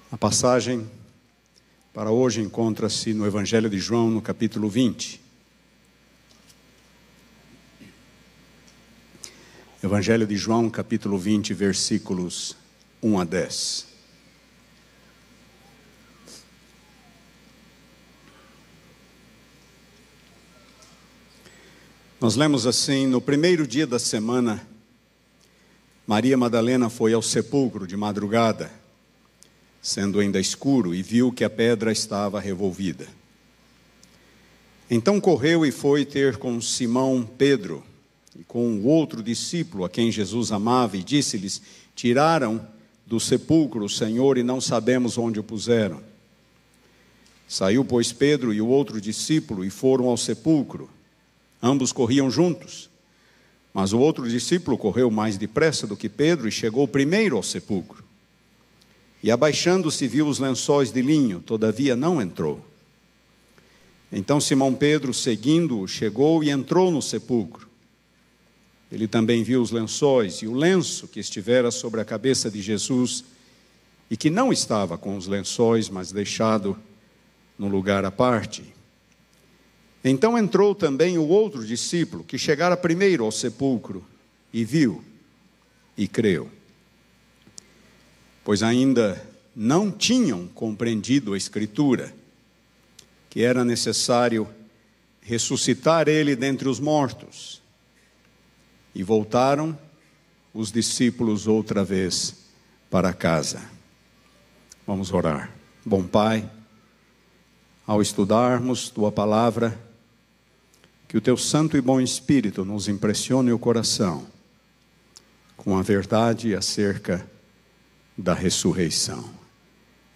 A passagem para hoje encontra-se no Evangelho de João, no capítulo 20. Evangelho de João, capítulo 20, versículos 1 a 10. Nós lemos assim: no primeiro dia da semana, Maria Madalena foi ao sepulcro de madrugada, sendo ainda escuro, e viu que a pedra estava revolvida. Então correu e foi ter com Simão Pedro e com o outro discípulo a quem Jesus amava, e disse-lhes: tiraram do sepulcro o Senhor e não sabemos onde o puseram. Saiu, pois, Pedro e o outro discípulo e foram ao sepulcro. Ambos corriam juntos, mas o outro discípulo correu mais depressa do que Pedro e chegou primeiro ao sepulcro. E abaixando-se viu os lençóis de linho, todavia não entrou. Então Simão Pedro, seguindo-o, chegou e entrou no sepulcro. Ele também viu os lençóis e o lenço que estivera sobre a cabeça de Jesus, e que não estava com os lençóis, mas deixado no lugar à parte. Então entrou também o outro discípulo, que chegara primeiro ao sepulcro, e viu, e creu. Pois ainda não tinham compreendido a Escritura, que era necessário ressuscitar ele dentre os mortos. E voltaram os discípulos outra vez para casa. Vamos orar. Bom Pai, ao estudarmos Tua Palavra, que o Teu Santo e Bom Espírito nos impressione o coração com a verdade acerca da ressurreição.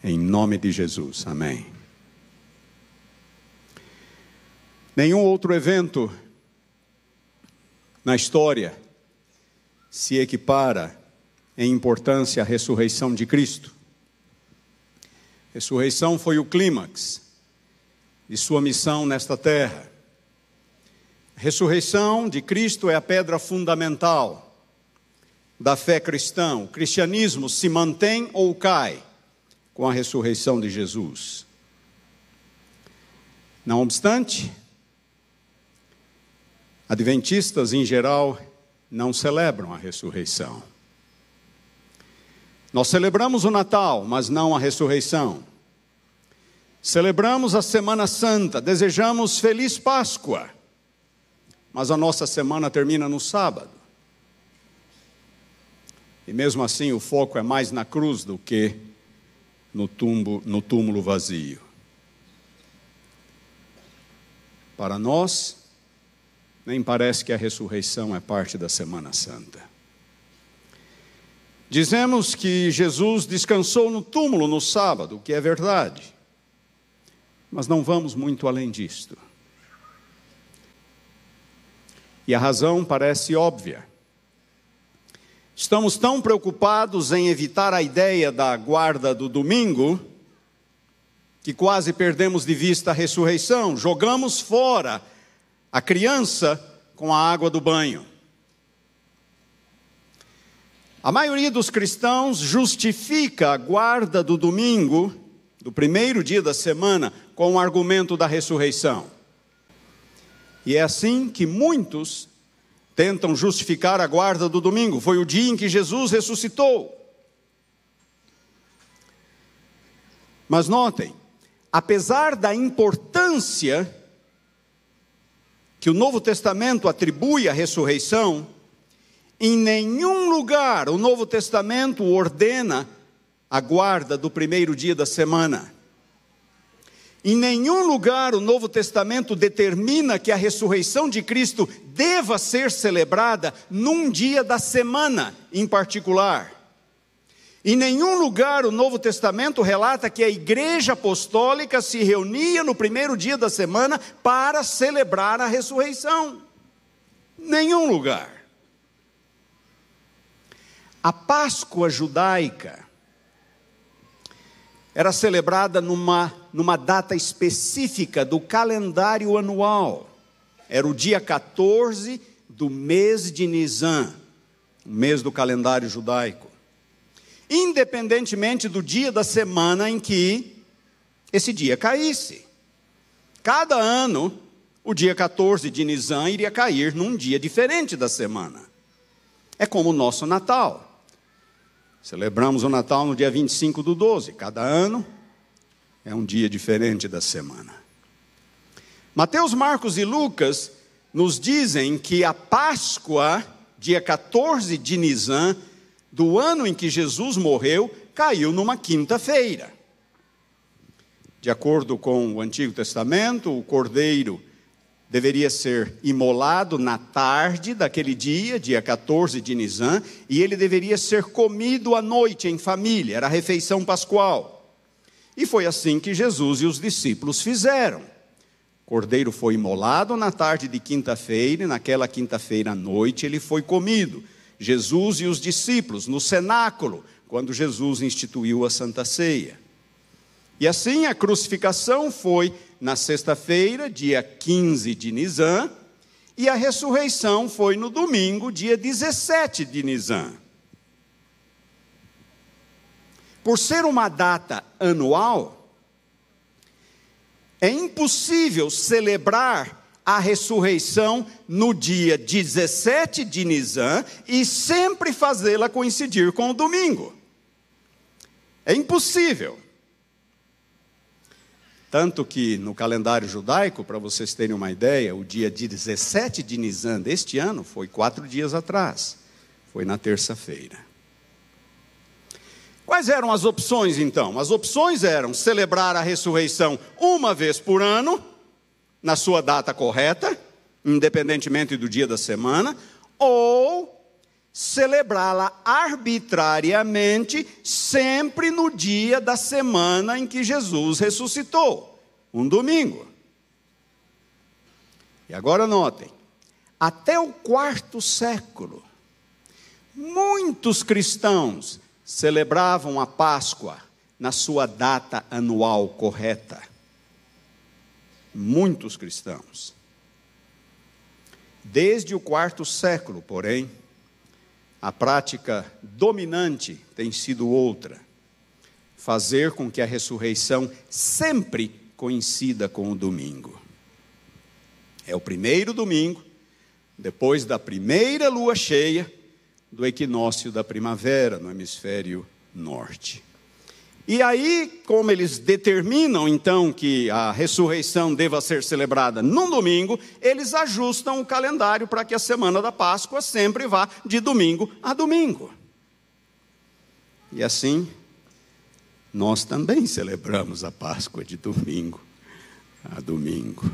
Em nome de Jesus, amém. Nenhum outro evento na história se equipara em importância à ressurreição de Cristo. A ressurreição foi o clímax de sua missão nesta terra. A ressurreição de Cristo é a pedra fundamental da fé cristã. O cristianismo se mantém ou cai com a ressurreição de Jesus. Não obstante, adventistas em geral não celebram a ressurreição. Nós celebramos o Natal, mas não a ressurreição. Celebramos a Semana Santa, desejamos Feliz Páscoa, mas a nossa semana termina no sábado. E mesmo assim o foco é mais na cruz do que no túmulo vazio. Para nós, nem parece que a ressurreição é parte da Semana Santa. Dizemos que Jesus descansou no túmulo no sábado, o que é verdade. Mas não vamos muito além disto. E a razão parece óbvia. Estamos tão preocupados em evitar a ideia da guarda do domingo, que quase perdemos de vista a ressurreição. Jogamos fora a criança com a água do banho. A maioria dos cristãos justifica a guarda do domingo, do primeiro dia da semana, com o argumento da ressurreição. E é assim que muitos tentam justificar a guarda do domingo. Foi o dia em que Jesus ressuscitou. Mas notem, apesar da importância que o Novo Testamento atribui à ressurreição, em nenhum lugar o Novo Testamento ordena a guarda do primeiro dia da semana. Em nenhum lugar o Novo Testamento determina que a ressurreição de Cristo deva ser celebrada num dia da semana em particular. Em nenhum lugar o Novo Testamento relata que a Igreja Apostólica se reunia no primeiro dia da semana para celebrar a ressurreição. Nenhum lugar. A Páscoa judaica era celebrada numa data específica do calendário anual. Era o dia 14 do mês de Nisan, o mês do calendário judaico. independentemente do dia da semana em que esse dia caísse. Cada ano, o dia 14 de Nisan iria cair num dia diferente da semana. É como o nosso Natal. Celebramos o Natal no dia 25/12. Cada ano é um dia diferente da semana. Mateus, Marcos e Lucas nos dizem que a Páscoa, dia 14 de Nisan, do ano em que Jesus morreu, caiu numa quinta-feira. De acordo com o Antigo Testamento, o cordeiro deveria ser imolado na tarde daquele dia, dia 14 de Nisan, e ele deveria ser comido à noite em família, era a refeição pascual. E foi assim que Jesus e os discípulos fizeram. O cordeiro foi imolado na tarde de quinta-feira, e naquela quinta-feira à noite ele foi comido. Jesus e os discípulos, no cenáculo, quando Jesus instituiu a Santa Ceia. E assim a crucificação foi na sexta-feira, dia 15 de Nisan, e a ressurreição foi no domingo, dia 17 de Nisan. Por ser uma data anual, é impossível celebrar a ressurreição no dia 17 de Nisan e sempre fazê-la coincidir com o domingo. É impossível. Tanto que no calendário judaico, para vocês terem uma ideia, o dia 17 de Nisan deste ano foi 4 dias atrás. Foi na terça-feira. Quais eram as opções então? As opções eram celebrar a ressurreição uma vez por ano, na sua data correta, independentemente do dia da semana, ou celebrá-la arbitrariamente sempre no dia da semana em que Jesus ressuscitou, um domingo. E agora notem, até o quarto século, muitos cristãos celebravam a Páscoa na sua data anual correta. Muitos cristãos. Desde o quarto século, porém, a prática dominante tem sido outra: fazer com que a ressurreição sempre coincida com o domingo. É o primeiro domingo, depois da primeira lua cheia, do equinócio da primavera, no hemisfério norte. E aí, como eles determinam então que a ressurreição deva ser celebrada num domingo, eles ajustam o calendário para que a semana da Páscoa sempre vá de domingo a domingo. E assim, nós também celebramos a Páscoa de domingo a domingo.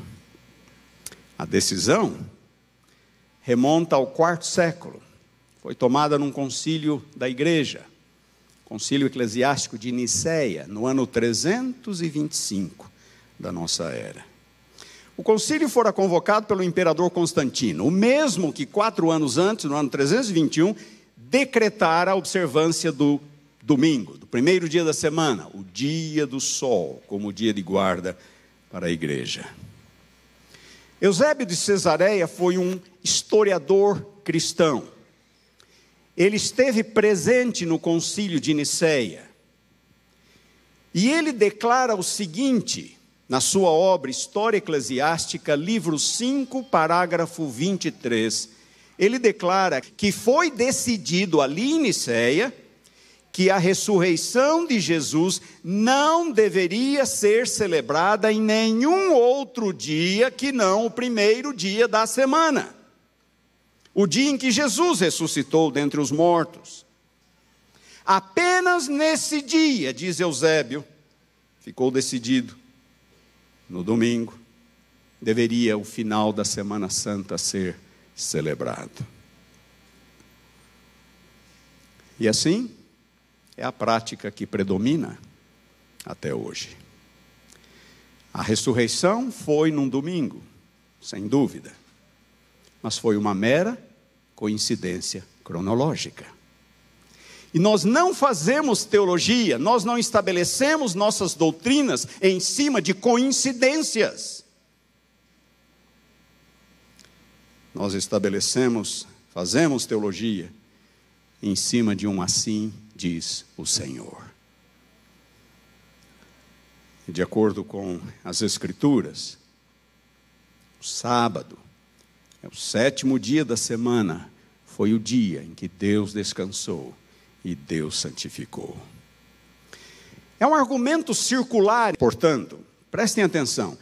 A decisão remonta ao quarto século. Foi tomada num concílio da igreja, concílio eclesiástico de Niceia, no ano 325 da nossa era. O concílio fora convocado pelo imperador Constantino, o mesmo que 4 anos antes, no ano 321, decretara a observância do domingo, do primeiro dia da semana, o dia do sol, como dia de guarda para a igreja. Eusébio de Cesareia foi um historiador cristão. Ele esteve presente no concílio de Niceia. E ele declara o seguinte, na sua obra História Eclesiástica, livro 5, parágrafo 23. Ele declara que foi decidido ali em Niceia que a ressurreição de Jesus não deveria ser celebrada em nenhum outro dia que não o primeiro dia da semana. O dia em que Jesus ressuscitou dentre os mortos. Apenas nesse dia, diz Eusébio, ficou decidido, no domingo, deveria o final da Semana Santa ser celebrado. E assim, é a prática que predomina até hoje. A ressurreição foi num domingo, sem dúvida, mas foi uma mera coincidência cronológica. E nós não fazemos teologia, nós não estabelecemos nossas doutrinas em cima de coincidências. Nós fazemos teologia em cima de um assim diz o Senhor. De acordo com as Escrituras, o sábado é o 7º dia da semana, foi o dia em que Deus descansou e Deus santificou. É um argumento circular, portanto, prestem atenção.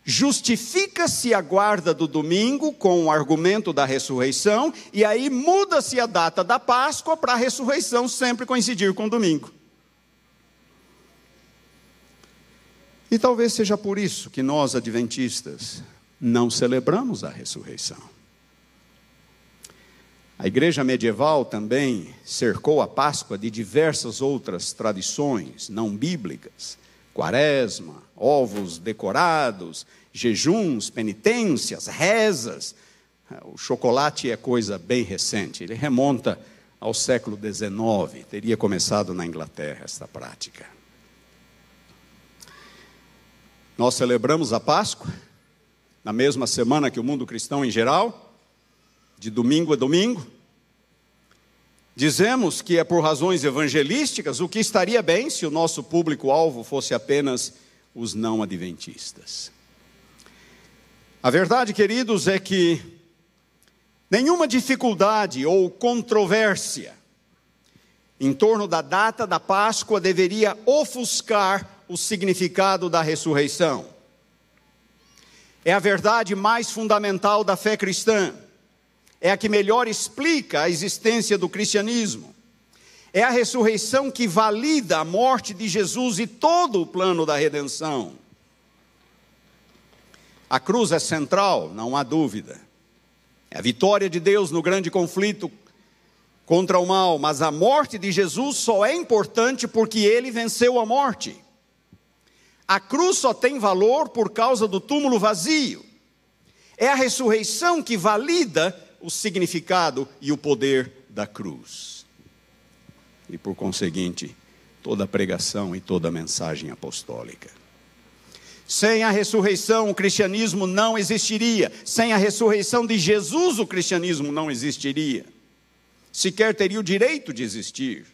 Justifica-se a guarda do domingo com o argumento da ressurreição, e aí muda-se a data da Páscoa para a ressurreição sempre coincidir com o domingo. E talvez seja por isso que nós, adventistas, não celebramos a ressurreição. A igreja medieval também cercou a Páscoa de diversas outras tradições não bíblicas: quaresma, ovos decorados, jejuns, penitências, rezas. O chocolate é coisa bem recente, ele remonta ao século XIX, teria começado na Inglaterra esta prática. Nós celebramos a Páscoa na mesma semana que o mundo cristão em geral, de domingo a domingo. Dizemos que é por razões evangelísticas, o que estaria bem se o nosso público-alvo fosse apenas os não adventistas. A verdade, queridos, é que nenhuma dificuldade ou controvérsia em torno da data da Páscoa deveria ofuscar o significado da ressurreição. É a verdade mais fundamental da fé cristã. É a que melhor explica a existência do cristianismo. É a ressurreição que valida a morte de Jesus e todo o plano da redenção. A cruz é central, não há dúvida. É a vitória de Deus no grande conflito contra o mal, mas a morte de Jesus só é importante porque ele venceu a morte. A cruz só tem valor por causa do túmulo vazio. É a ressurreição que valida o significado e o poder da cruz. E por conseguinte, toda a pregação e toda a mensagem apostólica. Sem a ressurreição, o cristianismo não existiria. Sem a ressurreição de Jesus, o cristianismo não existiria. Sequer teria o direito de existir.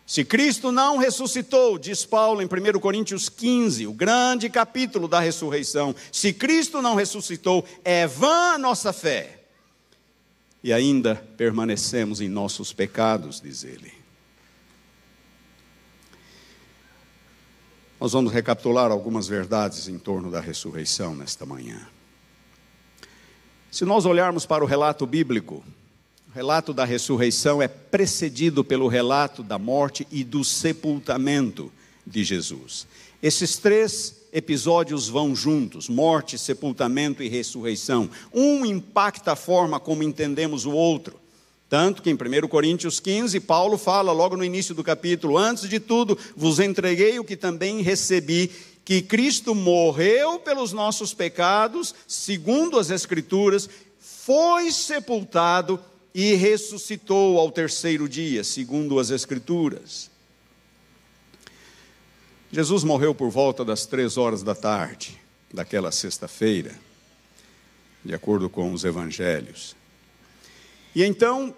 Se Cristo não ressuscitou, diz Paulo em 1 Coríntios 15, o grande capítulo da ressurreição, se Cristo não ressuscitou, é vã a nossa fé. E ainda permanecemos em nossos pecados, diz ele. Nós vamos recapitular algumas verdades em torno da ressurreição nesta manhã. Se nós olharmos para o relato bíblico, o relato da ressurreição é precedido pelo relato da morte e do sepultamento de Jesus. Esses 3 episódios vão juntos: morte, sepultamento e ressurreição. Um impacta a forma como entendemos o outro. Tanto que em 1 Coríntios 15, Paulo fala logo no início do capítulo: antes de tudo, vos entreguei o que também recebi, que Cristo morreu pelos nossos pecados, segundo as Escrituras, foi sepultado e ressuscitou ao 3º dia, segundo as Escrituras. Jesus morreu por volta das 3h da tarde, daquela sexta-feira, de acordo com os evangelhos. E então,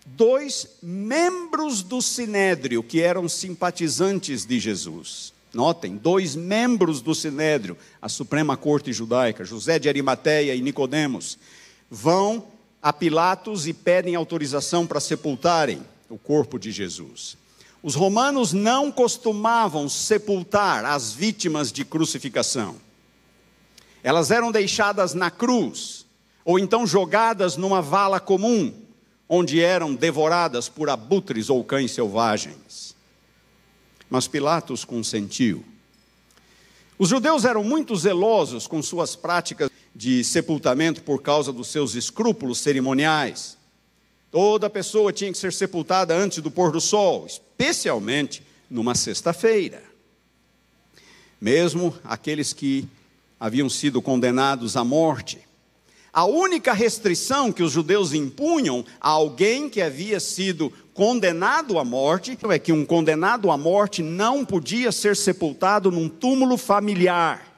2 membros do Sinédrio, que eram simpatizantes de Jesus, notem, 2 membros do Sinédrio, a Suprema Corte Judaica, José de Arimateia e Nicodemos, vão a Pilatos e pedem autorização para sepultarem o corpo de Jesus. Os romanos não costumavam sepultar as vítimas de crucificação. Elas eram deixadas na cruz, ou então jogadas numa vala comum, onde eram devoradas por abutres ou cães selvagens. Mas Pilatos consentiu. Os judeus eram muito zelosos com suas práticas de sepultamento por causa dos seus escrúpulos cerimoniais. Toda pessoa tinha que ser sepultada antes do pôr do sol, especialmente numa sexta-feira. Mesmo aqueles que haviam sido condenados à morte. A única restrição que os judeus impunham a alguém que havia sido condenado à morte é que um condenado à morte não podia ser sepultado num túmulo familiar.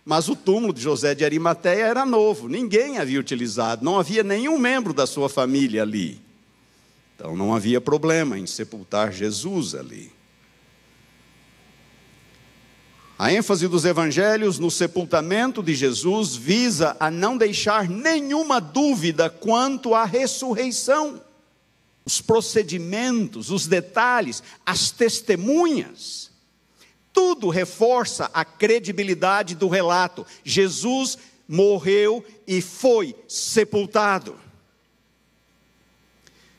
Mas o túmulo de José de Arimateia era novo, ninguém havia utilizado, não havia nenhum membro da sua família ali. Então não havia problema em sepultar Jesus ali. A ênfase dos evangelhos no sepultamento de Jesus visa a não deixar nenhuma dúvida quanto à ressurreição. Os procedimentos, os detalhes, as testemunhas, tudo reforça a credibilidade do relato. Jesus morreu e foi sepultado.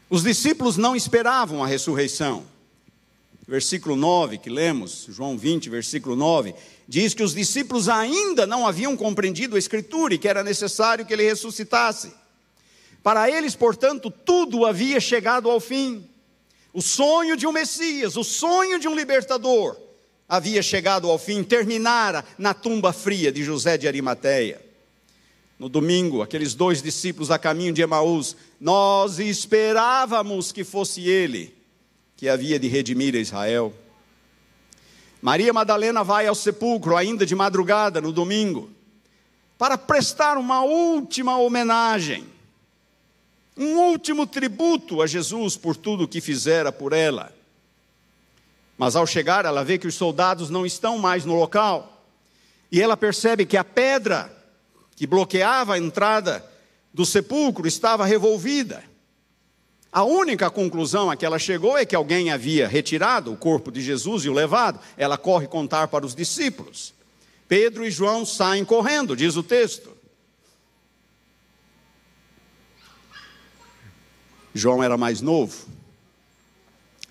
Os discípulos não esperavam a ressurreição. Versículo 9, que lemos, João 20, versículo 9, diz que os discípulos ainda não haviam compreendido a Escritura e que era necessário que ele ressuscitasse. Para eles, portanto, tudo havia chegado ao fim. O sonho de um Messias, o sonho de um libertador, havia chegado ao fim, terminara na tumba fria de José de Arimateia. No domingo, aqueles 2 discípulos a caminho de Emaús, nós esperávamos que fosse ele que havia de redimir a Israel. Maria Madalena vai ao sepulcro ainda de madrugada no domingo, para prestar uma última homenagem, um último tributo a Jesus por tudo o que fizera por ela. Mas ao chegar ela vê que os soldados não estão mais no local, e ela percebe que a pedra que bloqueava a entrada do sepulcro estava revolvida. A única conclusão a que ela chegou é que alguém havia retirado o corpo de Jesus e o levado. Ela corre contar para os discípulos. Pedro e João saem correndo, diz o texto. João era mais novo.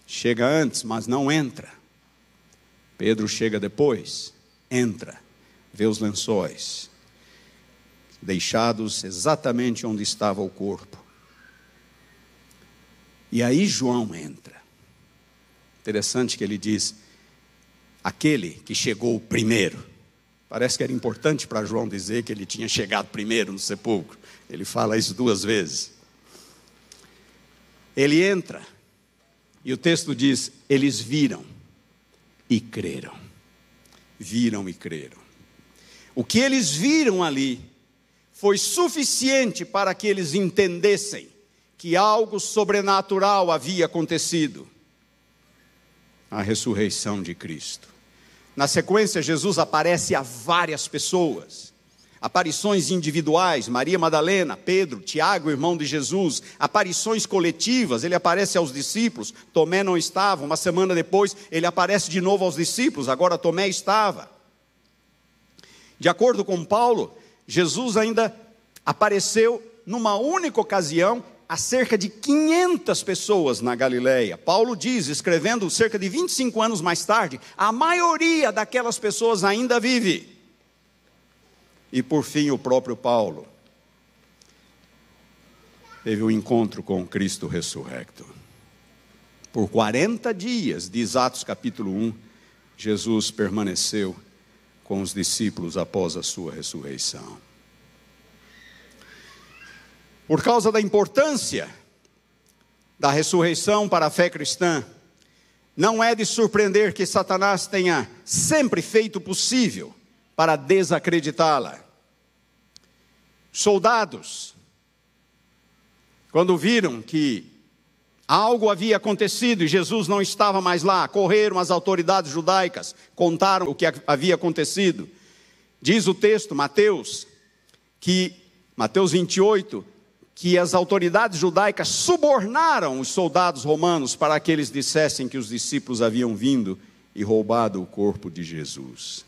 Chega antes, mas não entra. Pedro chega depois, entra, vê os lençóis, deixados exatamente onde estava o corpo. E aí João entra. Interessante que ele diz, aquele que chegou primeiro. Parece que era importante para João dizer que ele tinha chegado primeiro no sepulcro. Ele fala isso 2 vezes. Ele entra, e o texto diz, eles viram e creram. Viram e creram. O que eles viram ali foi suficiente para que eles entendessem que algo sobrenatural havia acontecido. A ressurreição de Cristo. Na sequência, Jesus aparece a várias pessoas. Aparições individuais, Maria Madalena, Pedro, Tiago, irmão de Jesus. Aparições coletivas, ele aparece aos discípulos. Tomé não estava, uma semana depois ele aparece de novo aos discípulos, agora Tomé estava. De acordo com Paulo, Jesus ainda apareceu numa única ocasião a cerca de 500 pessoas na Galileia. Paulo diz, escrevendo cerca de 25 anos mais tarde, a maioria daquelas pessoas ainda vive. E por fim o próprio Paulo teve um encontro com Cristo ressurrecto. Por 40 dias, diz Atos capítulo 1, Jesus permaneceu com os discípulos após a sua ressurreição. Por causa da importância da ressurreição para a fé cristã, não é de surpreender que Satanás tenha sempre feito o possível para desacreditá-la. Soldados, quando viram que algo havia acontecido e Jesus não estava mais lá, correram às autoridades judaicas, contaram o que havia acontecido. Diz o texto, Mateus 28, que as autoridades judaicas subornaram os soldados romanos para que eles dissessem que os discípulos haviam vindo e roubado o corpo de Jesus.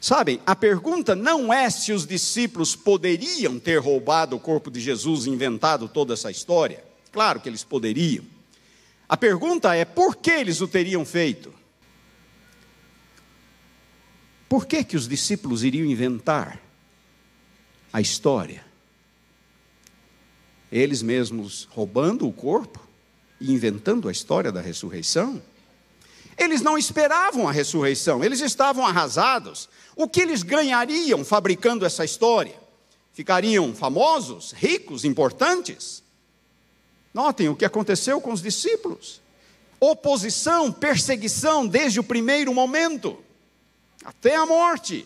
Sabem, a pergunta não é se os discípulos poderiam ter roubado o corpo de Jesus e inventado toda essa história. Claro que eles poderiam. A pergunta é, por que eles o teriam feito? Por que que os discípulos iriam inventar a história? Eles mesmos roubando o corpo e inventando a história da ressurreição? Eles não esperavam a ressurreição, eles estavam arrasados. O que eles ganhariam fabricando essa história? Ficariam famosos, ricos, importantes? Notem o que aconteceu com os discípulos. Oposição, perseguição desde o primeiro momento, até a morte.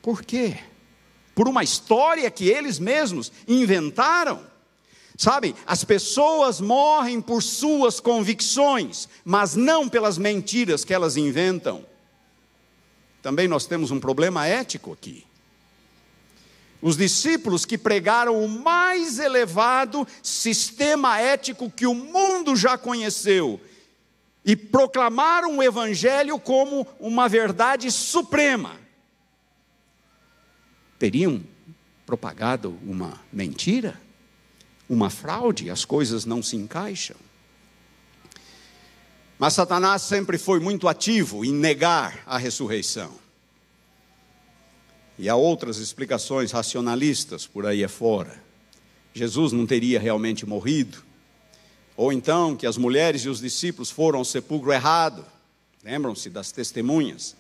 Por quê? Por uma história que eles mesmos inventaram? Sabe, as pessoas morrem por suas convicções, mas não pelas mentiras que elas inventam. Também nós temos um problema ético aqui. Os discípulos que pregaram o mais elevado sistema ético que o mundo já conheceu, e proclamaram o Evangelho como uma verdade suprema, teriam propagado uma mentira, uma fraude, as coisas não se encaixam. Mas Satanás sempre foi muito ativo em negar a ressurreição. E há outras explicações racionalistas por aí afora. Jesus não teria realmente morrido. Ou então que as mulheres e os discípulos foram ao sepulcro errado. Lembram-se das testemunhas?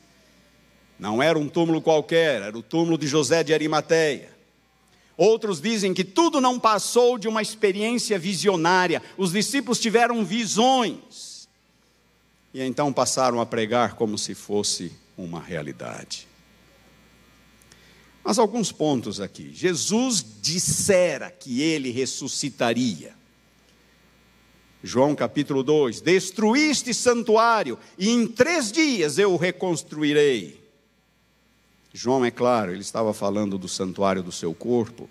Não era um túmulo qualquer, era o túmulo de José de Arimateia. Outros dizem que tudo não passou de uma experiência visionária. Os discípulos tiveram visões. E então passaram a pregar como se fosse uma realidade. Mas alguns pontos aqui. Jesus dissera que ele ressuscitaria. João capítulo 2, destruíste santuário, e em 3 dias eu o reconstruirei. João, é claro, ele estava falando do santuário do seu corpo.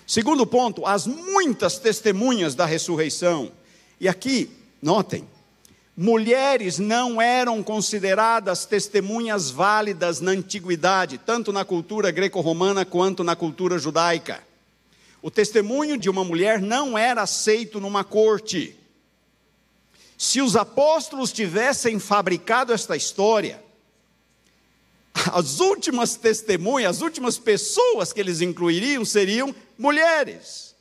Segundo ponto, as muitas testemunhas da ressurreição. E aqui, notem, mulheres não eram consideradas testemunhas válidas na antiguidade, tanto na cultura greco-romana quanto na cultura judaica. O testemunho de uma mulher não era aceito numa corte. Se os apóstolos tivessem fabricado esta história, as últimas testemunhas, as últimas pessoas que eles incluiriam seriam mulheres.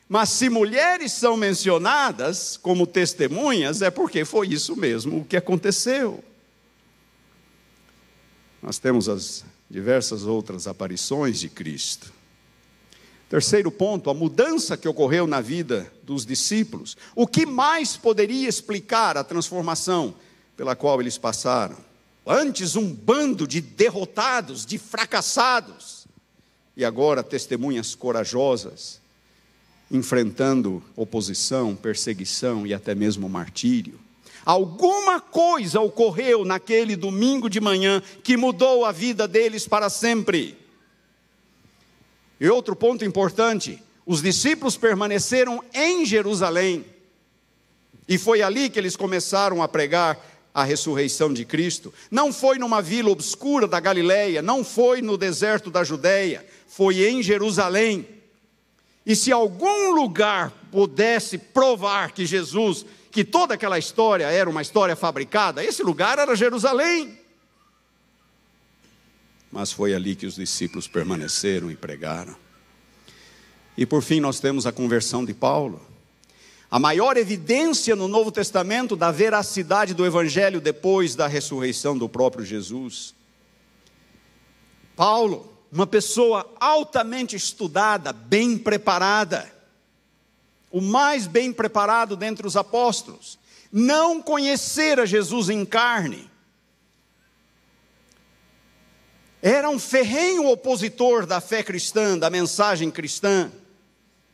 Mas se mulheres são mencionadas como testemunhas, é porque foi isso mesmo o que aconteceu. Nós temos as diversas outras aparições de Cristo. Terceiro ponto, a mudança que ocorreu na vida dos discípulos. O que mais poderia explicar a transformação pela qual eles passaram? Antes um bando de derrotados, de fracassados, e agora testemunhas corajosas, enfrentando oposição, perseguição e até mesmo martírio. Alguma coisa ocorreu naquele domingo de manhã que mudou a vida deles para sempre. E outro ponto importante, os discípulos permaneceram em Jerusalém, e foi ali que eles começaram a pregar a ressurreição de Cristo. Não foi numa vila obscura da Galileia, não foi no deserto da Judeia, foi em Jerusalém. E se algum lugar pudesse provar que Jesus, que toda aquela história era uma história fabricada, esse lugar era Jerusalém. Mas foi ali que os discípulos permaneceram e pregaram. E por fim nós temos a conversão de Paulo. A maior evidência no Novo Testamento da veracidade do Evangelho depois da ressurreição do próprio Jesus. Paulo, uma pessoa altamente estudada, bem preparada, o mais bem preparado dentre os apóstolos, não conhecera Jesus em carne. Era um ferrenho opositor da fé cristã, da mensagem cristã.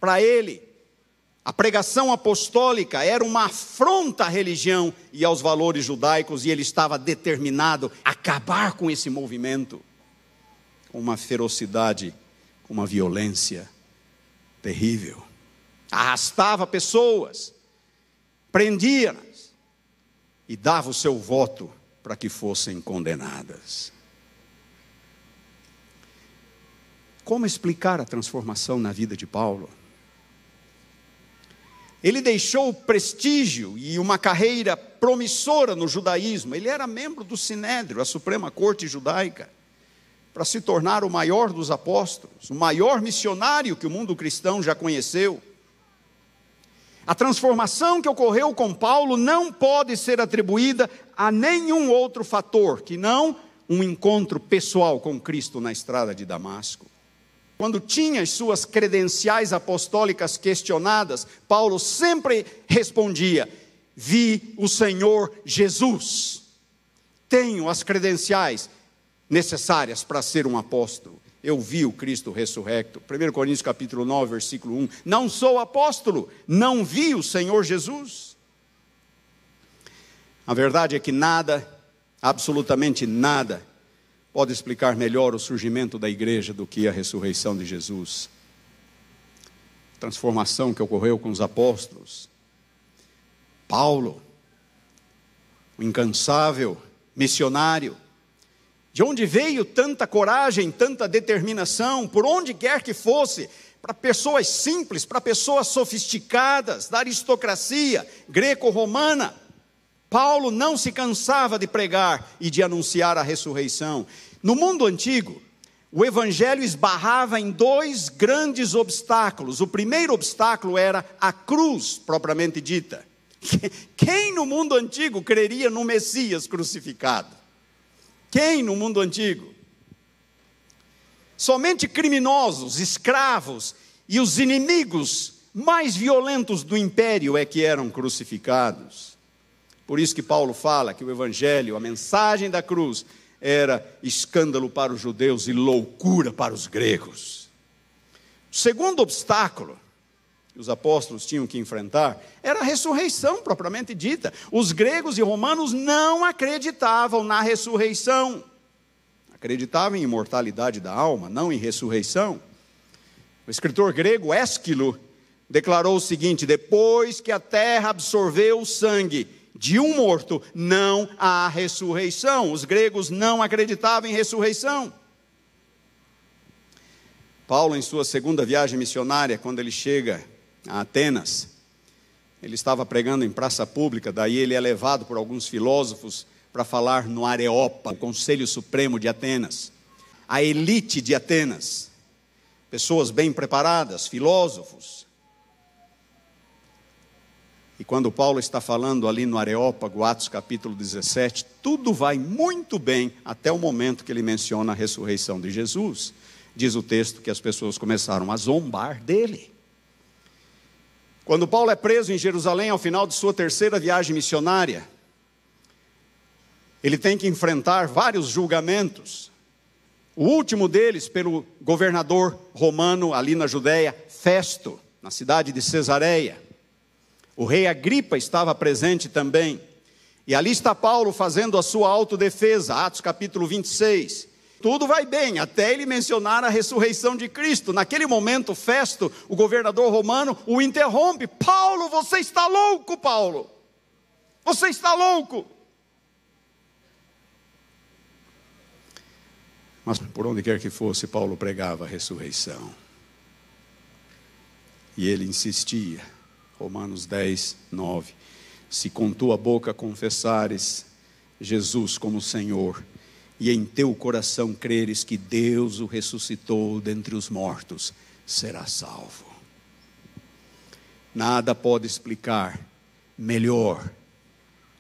Para ele, a pregação apostólica era uma afronta à religião e aos valores judaicos, e ele estava determinado a acabar com esse movimento, com uma ferocidade, com uma violência terrível. Arrastava pessoas, prendia-nas e dava o seu voto para que fossem condenadas. Como explicar a transformação na vida de Paulo? Ele deixou prestígio e uma carreira promissora no judaísmo. Ele era membro do Sinédrio, a Suprema Corte Judaica, para se tornar o maior dos apóstolos, o maior missionário que o mundo cristão já conheceu. A transformação que ocorreu com Paulo não pode ser atribuída a nenhum outro fator, que não um encontro pessoal com Cristo na estrada de Damasco. Quando tinha as suas credenciais apostólicas questionadas, Paulo sempre respondia: vi o Senhor Jesus. Tenho as credenciais necessárias para ser um apóstolo. eu vi o Cristo ressurrecto. 1 Coríntios capítulo 9, versículo 1. Não sou apóstolo, não vi o Senhor Jesus. A verdade é que nada, absolutamente nada, pode explicar melhor o surgimento da igreja do que a ressurreição de Jesus. A transformação que ocorreu com os apóstolos. Paulo, o incansável missionário. De onde veio tanta coragem, tanta determinação, por onde quer que fosse, para pessoas simples, para pessoas sofisticadas, da aristocracia greco-romana. Paulo não se cansava de pregar e de anunciar a ressurreição. No mundo antigo, o evangelho esbarrava em dois grandes obstáculos. O primeiro obstáculo era a cruz, propriamente dita. Quem no mundo antigo creria no Messias crucificado? Quem no mundo antigo? Somente criminosos, escravos e os inimigos mais violentos do império é que eram crucificados. Por isso que Paulo fala que o evangelho, a mensagem da cruz, era escândalo para os judeus e loucura para os gregos. O segundo obstáculo que os apóstolos tinham que enfrentar era a ressurreição propriamente dita. Os gregos e romanos não acreditavam na ressurreição. Acreditavam em imortalidade da alma, não em ressurreição. O escritor grego Ésquilo declarou o seguinte: depois que a terra absorveu o sangue de um morto, não há ressurreição. Os gregos não acreditavam em ressurreição. Paulo, em sua segunda viagem missionária, quando ele chega a Atenas, ele estava pregando em praça pública, daí ele é levado por alguns filósofos para falar no Areópago, o Conselho Supremo de Atenas, a elite de Atenas, pessoas bem preparadas, filósofos. E quando Paulo está falando ali no Areópago, Atos capítulo 17, tudo vai muito bem até o momento que ele menciona a ressurreição de Jesus. Diz o texto que as pessoas começaram a zombar dele. Quando Paulo é preso em Jerusalém ao final de sua terceira viagem missionária, ele tem que enfrentar vários julgamentos. O último deles pelo governador romano ali na Judéia, Festo, na cidade de Cesareia. O rei Agripa estava presente também. E ali está Paulo fazendo a sua autodefesa, Atos capítulo 26. Tudo vai bem, até ele mencionar a ressurreição de Cristo. Naquele momento, Festo, o governador romano, o interrompe. Paulo, você está louco, Paulo. Você está louco. Mas por onde quer que fosse, Paulo pregava a ressurreição. E ele insistia. Romanos 10, 9. Se com tua boca confessares Jesus como Senhor, e em teu coração creres que Deus o ressuscitou dentre os mortos, serás salvo. Nada pode explicar melhor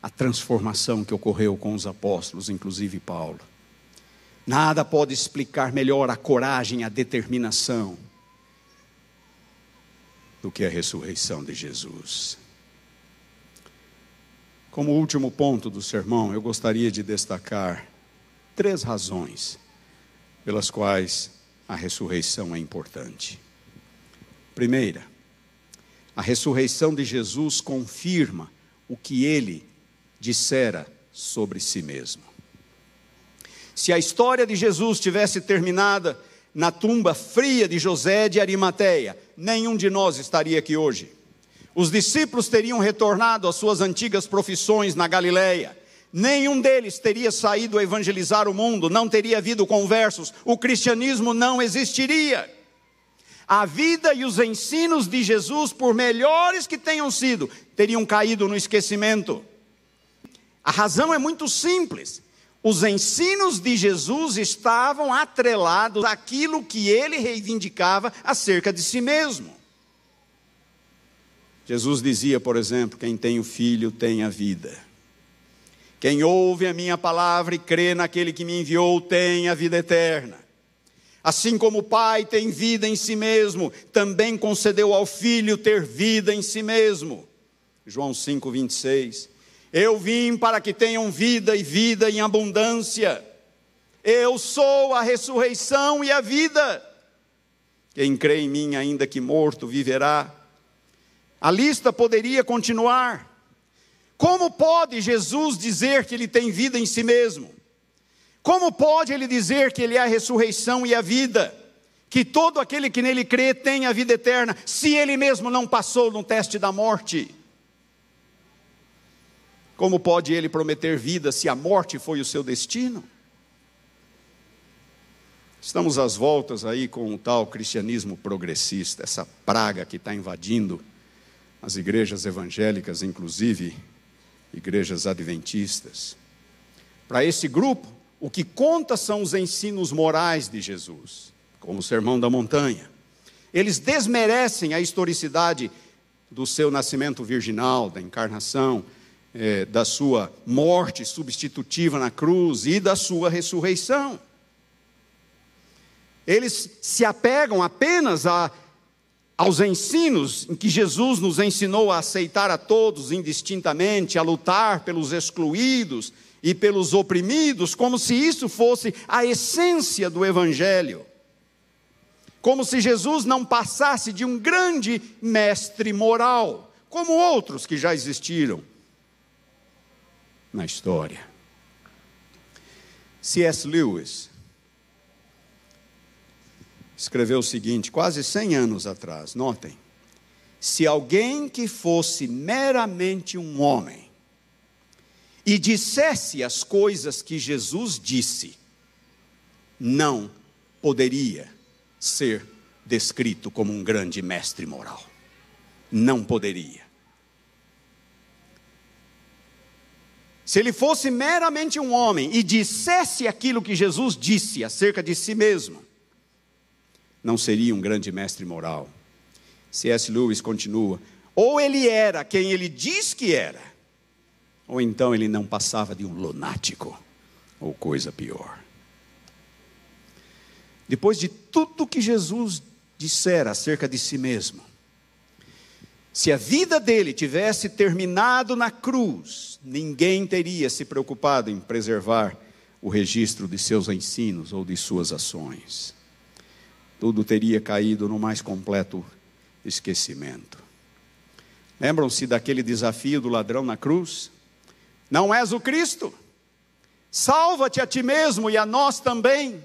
a transformação que ocorreu com os apóstolos, inclusive Paulo. Nada pode explicar melhor a coragem, a determinação, do que a ressurreição de Jesus. Como último ponto do sermão, eu gostaria de destacar 3 razões pelas quais a ressurreição é importante. Primeira, a ressurreição de Jesus confirma o que ele dissera sobre si mesmo. Se a história de Jesus tivesse terminado na tumba fria de José de Arimateia, nenhum de nós estaria aqui hoje. Os discípulos teriam retornado às suas antigas profissões na Galileia. Nenhum deles teria saído a evangelizar o mundo, não teria havido conversos, o cristianismo não existiria. A vida e os ensinos de Jesus, por melhores que tenham sido, teriam caído no esquecimento. A razão é muito simples. Os ensinos de Jesus estavam atrelados àquilo que ele reivindicava acerca de si mesmo. Jesus dizia, por exemplo, quem tem o Filho tem a vida. Quem ouve a minha palavra e crê naquele que me enviou tem a vida eterna. Assim como o Pai tem vida em si mesmo, também concedeu ao Filho ter vida em si mesmo. João 5, 26. Eu vim para que tenham vida e vida em abundância. Eu sou a ressurreição e a vida. Quem crê em mim, ainda que morto, viverá. A lista poderia continuar. Como pode Jesus dizer que Ele tem vida em si mesmo? Como pode Ele dizer que Ele é a ressurreição e a vida? Que todo aquele que nele crê tem a vida eterna, se Ele mesmo não passou no teste da morte? Como pode Ele prometer vida se a morte foi o seu destino? Estamos às voltas aí com o tal cristianismo progressista, essa praga que está invadindo as igrejas evangélicas, inclusive igrejas adventistas. Para esse grupo, o que conta são os ensinos morais de Jesus, como o Sermão da Montanha. Eles desmerecem a historicidade do seu nascimento virginal, da encarnação, da sua morte substitutiva na cruz e da sua ressurreição. Eles se apegam apenas aos ensinos em que Jesus nos ensinou a aceitar a todos indistintamente, a lutar pelos excluídos e pelos oprimidos, como se isso fosse a essência do Evangelho. Como se Jesus não passasse de um grande mestre moral, como outros que já existiram na história. C.S. Lewis escreveu o seguinte, quase 100 anos atrás, notem: se alguém que fosse meramente um homem e dissesse as coisas que Jesus disse, não poderia ser descrito como um grande mestre moral. Não poderia. Se ele fosse meramente um homem e dissesse aquilo que Jesus disse acerca de si mesmo, não seria um grande mestre moral. C.S. Lewis continua: ou ele era quem ele diz que era, ou então ele não passava de um lunático, ou coisa pior. Depois de tudo que Jesus dissera acerca de si mesmo, se a vida dele tivesse terminado na cruz, ninguém teria se preocupado em preservar o registro de seus ensinos ou de suas ações. Tudo teria caído no mais completo esquecimento. Lembram-se daquele desafio do ladrão na cruz? Não és o Cristo? Salva-te a ti mesmo e a nós também.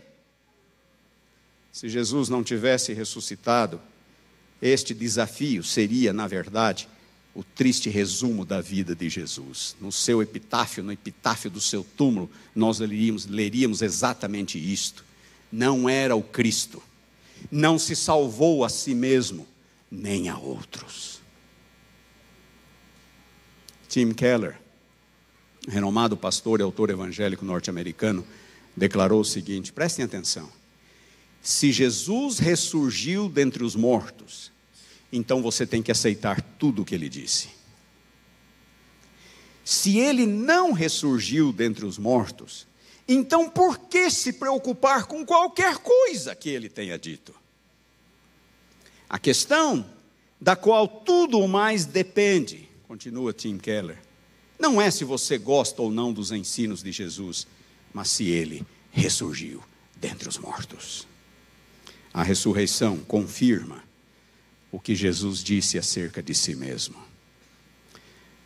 Se Jesus não tivesse ressuscitado, este desafio seria, na verdade, o triste resumo da vida de Jesus. No seu epitáfio, no epitáfio do seu túmulo, nós leríamos exatamente isto. Não era o Cristo. Não se salvou a si mesmo, nem a outros. Tim Keller, renomado pastor e autor evangélico norte-americano, declarou o seguinte, prestem atenção: se Jesus ressurgiu dentre os mortos, então você tem que aceitar tudo o que ele disse. Se ele não ressurgiu dentre os mortos, então por que se preocupar com qualquer coisa que ele tenha dito? A questão da qual tudo o mais depende, continua Tim Keller, não é se você gosta ou não dos ensinos de Jesus, mas se ele ressurgiu dentre os mortos. A ressurreição confirma o que Jesus disse acerca de si mesmo.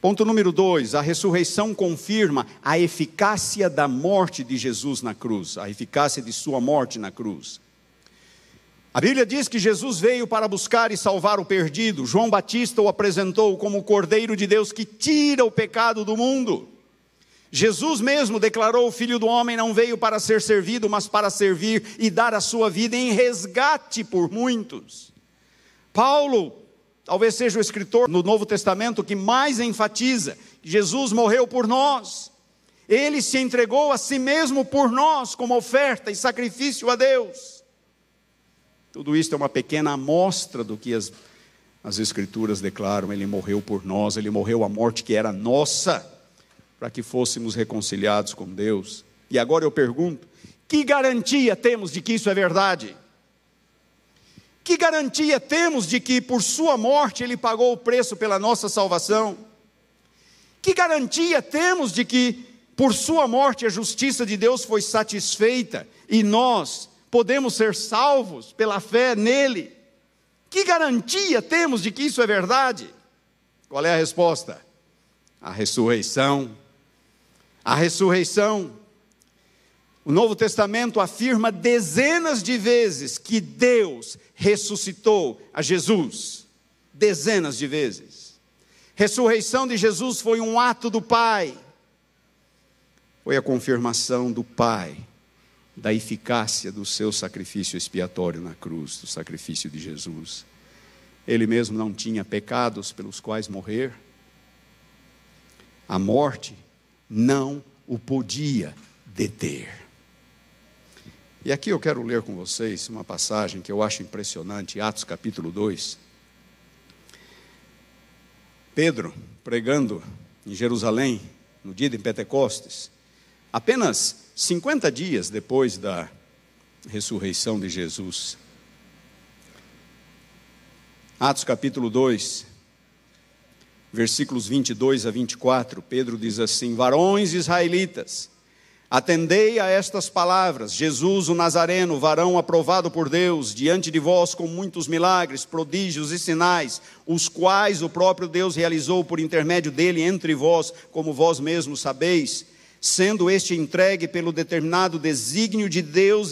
Ponto número 2, a ressurreição confirma a eficácia da morte de Jesus na cruz, a eficácia de sua morte na cruz. A Bíblia diz que Jesus veio para buscar e salvar o perdido. João Batista o apresentou como o Cordeiro de Deus que tira o pecado do mundo. Jesus mesmo declarou: o Filho do Homem não veio para ser servido, mas para servir e dar a sua vida em resgate por muitos. Paulo, talvez seja o escritor no Novo Testamento que mais enfatiza que Jesus morreu por nós. Ele se entregou a si mesmo por nós como oferta e sacrifício a Deus. Tudo isso é uma pequena amostra do que as Escrituras declaram. Ele morreu por nós, ele morreu a morte que era nossa, para que fôssemos reconciliados com Deus. E agora eu pergunto, que garantia temos de que isso é verdade? Que garantia temos de que por sua morte ele pagou o preço pela nossa salvação? Que garantia temos de que Por sua morte a justiça de Deus foi satisfeita e nós podemos ser salvos pela fé nele. Que garantia temos de que isso é verdade? Qual é a resposta? A ressurreição. A ressurreição. O Novo Testamento afirma dezenas de vezes que Deus ressuscitou a Jesus. Dezenas de vezes. Ressurreição de Jesus foi um ato do Pai. Foi a confirmação do Pai da eficácia do seu sacrifício expiatório na cruz, do sacrifício de Jesus. Ele mesmo não tinha pecados pelos quais morrer. A morte não o podia deter. E aqui eu quero ler com vocês uma passagem que eu acho impressionante, Atos capítulo 2. Pedro, pregando em Jerusalém, no dia de Pentecostes, apenas 50 dias depois da ressurreição de Jesus. Atos capítulo 2, versículos 22 a 24, Pedro diz assim: varões israelitas, atendei a estas palavras. Jesus o Nazareno, varão aprovado por Deus, diante de vós com muitos milagres, prodígios e sinais, os quais o próprio Deus realizou por intermédio dele entre vós, como vós mesmos sabeis, sendo este entregue pelo determinado desígnio de Deus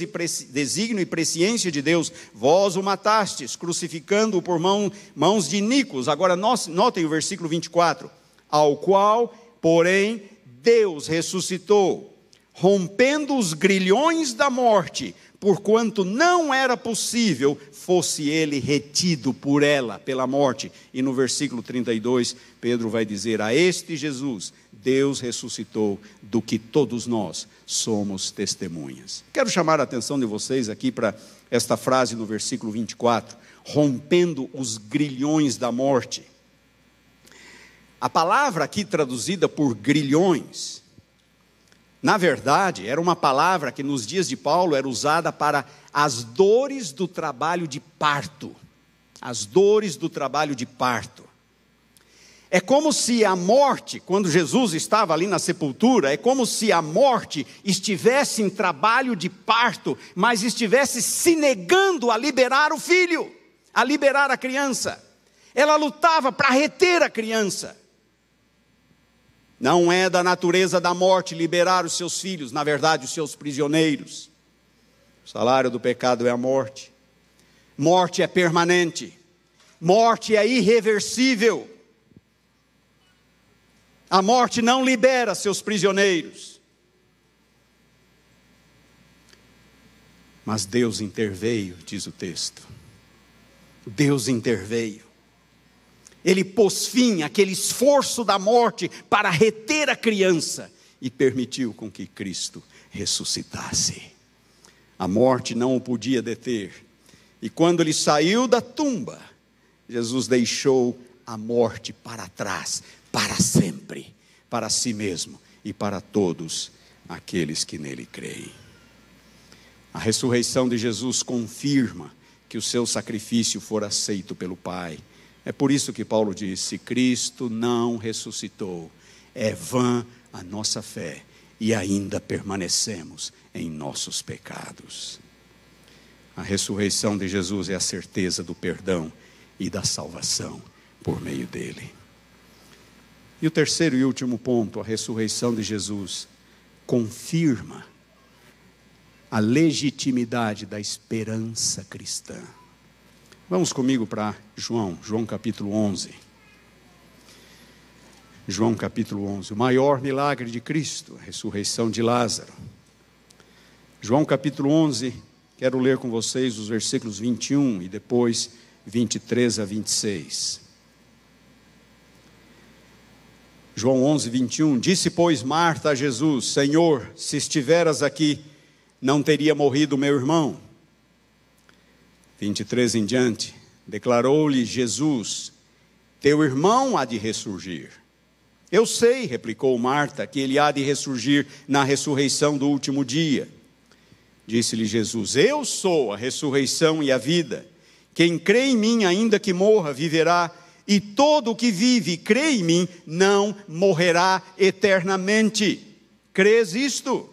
desígnio e presciência de Deus, vós o matastes, crucificando-o por mãos de iníquos. Agora notem o versículo 24, ao qual, porém, Deus ressuscitou, rompendo os grilhões da morte, porquanto não era possível fosse ele retido por ela, pela morte. E no versículo 32, Pedro vai dizer: a este Jesus, Deus ressuscitou, do que todos nós somos testemunhas. Quero chamar a atenção de vocês aqui para esta frase no versículo 24, rompendo os grilhões da morte. A palavra aqui traduzida por grilhões, na verdade, era uma palavra que nos dias de Paulo era usada para as dores do trabalho de parto. As dores do trabalho de parto. É como se a morte, quando Jesus estava ali na sepultura, é como se a morte estivesse em trabalho de parto, mas estivesse se negando a liberar o filho, a liberar a criança. Ela lutava para reter a criança. Não é da natureza da morte liberar os seus filhos, na verdade, os seus prisioneiros. O salário do pecado é a morte. Morte é permanente. Morte é irreversível. A morte não libera seus prisioneiros. Mas Deus interveio, diz o texto. Deus interveio. Ele pôs fim àquele esforço da morte para reter a criança e permitiu com que Cristo ressuscitasse. A morte não o podia deter. E quando ele saiu da tumba, Jesus deixou a morte para trás, para sempre, para si mesmo e para todos aqueles que nele creem. A ressurreição de Jesus confirma que o seu sacrifício for aceito pelo Pai. É por isso que Paulo diz: se Cristo não ressuscitou, é vã a nossa fé e ainda permanecemos em nossos pecados. A ressurreição de Jesus é a certeza do perdão e da salvação por meio dele. E o terceiro e último ponto, a ressurreição de Jesus confirma a legitimidade da esperança cristã. Vamos comigo para João capítulo 11. João capítulo 11, o maior milagre de Cristo, a ressurreição de Lázaro. João capítulo 11, quero ler com vocês os versículos 21 e depois 23 a 26. João 11, 21, disse pois Marta a Jesus: Senhor, se estiveras aqui, não teria morrido meu irmão. 23 em diante, declarou-lhe Jesus: teu irmão há de ressurgir. Eu sei, replicou Marta, que ele há de ressurgir na ressurreição do último dia. Disse-lhe Jesus: eu sou a ressurreição e a vida. Quem crê em mim, ainda que morra, viverá. E todo o que vive e crê em mim, não morrerá eternamente. Crês isto?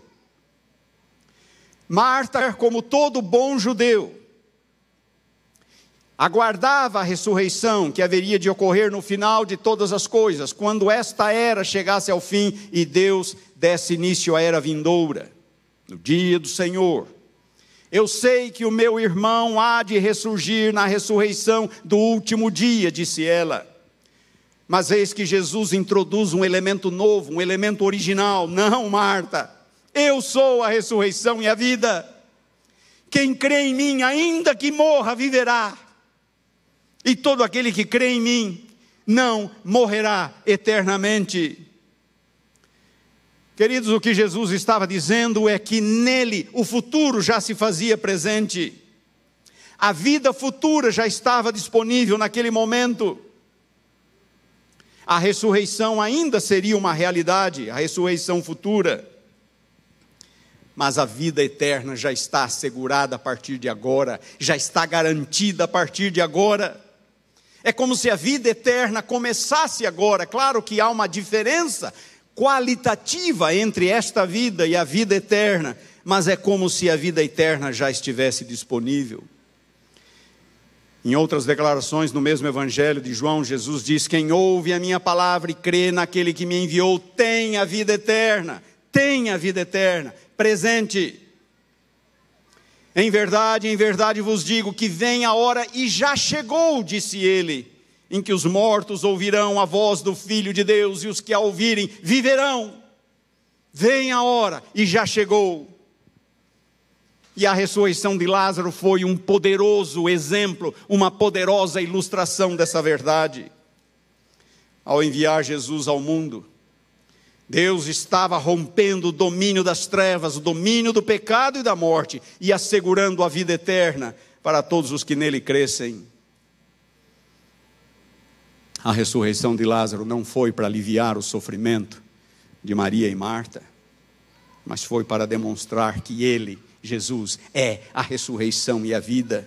Marta, como todo bom judeu, aguardava a ressurreição que haveria de ocorrer no final de todas as coisas, quando esta era chegasse ao fim e Deus desse início à era vindoura, no dia do Senhor. Eu sei que o meu irmão há de ressurgir na ressurreição do último dia, disse ela. Mas eis que Jesus introduz um elemento novo, um elemento original. Não, Marta, eu sou a ressurreição e a vida. Quem crê em mim, ainda que morra, viverá. E todo aquele que crê em mim, não morrerá eternamente. Queridos, o que Jesus estava dizendo é que nele o futuro já se fazia presente. A vida futura já estava disponível naquele momento. A ressurreição ainda seria uma realidade, a ressurreição futura. Mas a vida eterna já está assegurada a partir de agora, já está garantida a partir de agora. É como se a vida eterna começasse agora. Claro que há uma diferença qualitativa entre esta vida e a vida eterna, mas é como se a vida eterna já estivesse disponível. Em outras declarações no mesmo Evangelho de João, Jesus diz: quem ouve a minha palavra e crê naquele que me enviou, tem a vida eterna, presente. Em verdade vos digo que vem a hora, e já chegou, disse ele, em que os mortos ouvirão a voz do Filho de Deus, e os que a ouvirem viverão. Vem a hora, e já chegou. E a ressurreição de Lázaro foi um poderoso exemplo, uma poderosa ilustração dessa verdade. Ao enviar Jesus ao mundo, Deus estava rompendo o domínio das trevas, o domínio do pecado e da morte, e assegurando a vida eterna para todos os que nele crescem. A ressurreição de Lázaro não foi para aliviar o sofrimento de Maria e Marta, mas foi para demonstrar que ele, Jesus, é a ressurreição e a vida,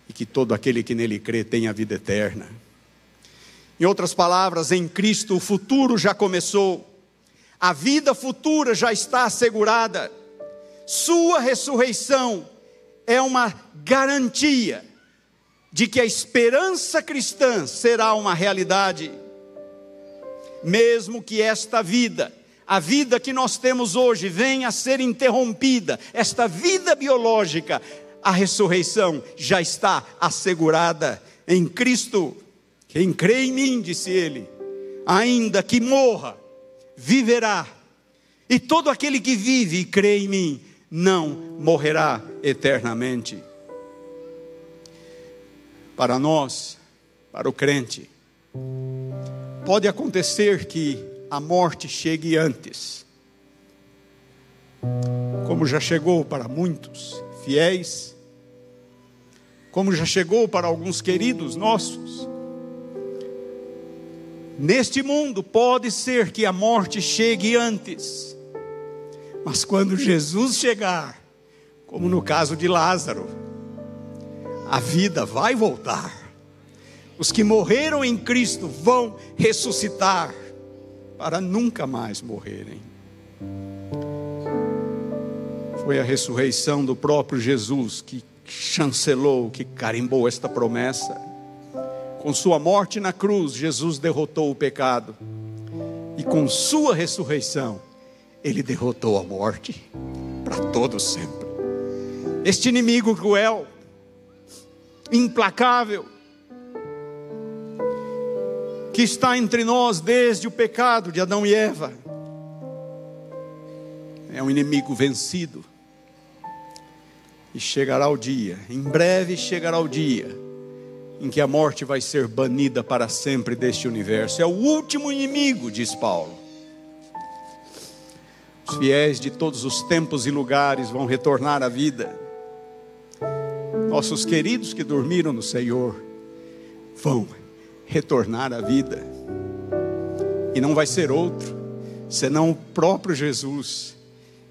e que todo aquele que nele crê tem a vida eterna. Em outras palavras, em Cristo o futuro já começou, a vida futura já está assegurada. Sua ressurreição é uma garantia de que a esperança cristã será uma realidade. Mesmo que esta vida, a vida que nós temos hoje, venha a ser interrompida, esta vida biológica, a ressurreição já está assegurada em Cristo. Quem crê em mim, disse ele, ainda que morra, viverá. E todo aquele que vive e crê em mim, não morrerá eternamente. Para nós, para o crente, pode acontecer que a morte chegue antes, como já chegou para muitos fiéis, como já chegou para alguns queridos nossos. Neste mundo pode ser que a morte chegue antes, mas quando Jesus chegar, como no caso de Lázaro, a vida vai voltar. Os que morreram em Cristo vão ressuscitar para nunca mais morrerem. Foi a ressurreição do próprio Jesus que chancelou, que carimbou esta promessa. Com sua morte na cruz, Jesus derrotou o pecado. E com sua ressurreição, ele derrotou a morte para todo sempre. Este inimigo cruel, implacável, que está entre nós desde o pecado de Adão e Eva, é um inimigo vencido. E chegará o dia, em breve chegará o dia, em que a morte vai ser banida para sempre deste universo. É o último inimigo, diz Paulo. Os fiéis de todos os tempos e lugares vão retornar à vida. Nossos queridos que dormiram no Senhor vão retornar à vida. E não vai ser outro, senão o próprio Jesus,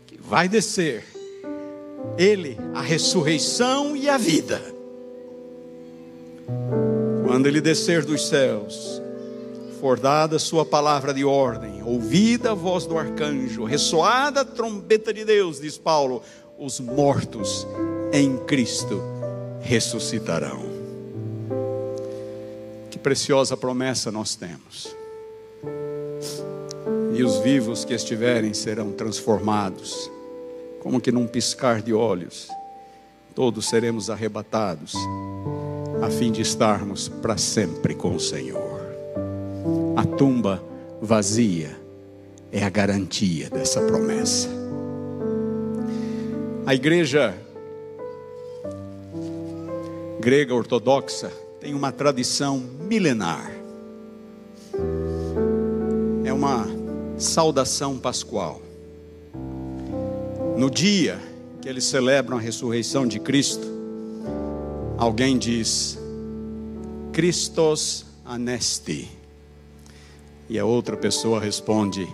que vai descer. Ele, a ressurreição e a vida. Quando ele descer dos céus, for dada sua palavra de ordem, ouvida a voz do arcanjo, ressoada a trombeta de Deus, diz Paulo, os mortos em Cristo ressuscitarão. Que preciosa promessa nós temos. E os vivos que estiverem serão transformados, como que num piscar de olhos. Todos seremos arrebatados, a fim de estarmos para sempre com o Senhor. A tumba vazia é a garantia dessa promessa. A igreja grega ortodoxa tem uma tradição milenar. É uma saudação pascual. No dia que eles celebram a ressurreição de Cristo, alguém diz: Christos anesti. E a outra pessoa responde: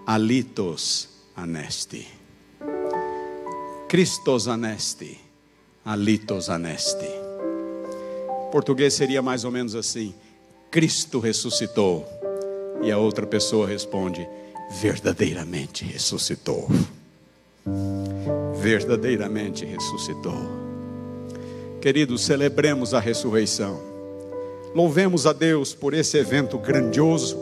Alitos anesti. Christos anesti, alitos anesti. Em português seria mais ou menos assim: Cristo ressuscitou. E a outra pessoa responde: verdadeiramente ressuscitou. Verdadeiramente ressuscitou. Queridos, celebremos a ressurreição. Louvemos a Deus por esse evento grandioso,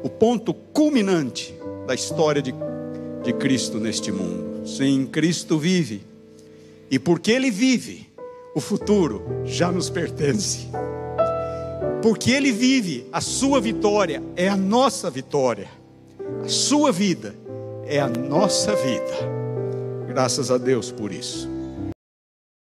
o ponto culminante da história de Cristo neste mundo. Sim, Cristo vive. E porque Ele vive, o futuro já nos pertence. Porque Ele vive, a sua vitória é a nossa vitória. A sua vida é a nossa vida. Graças a Deus por isso.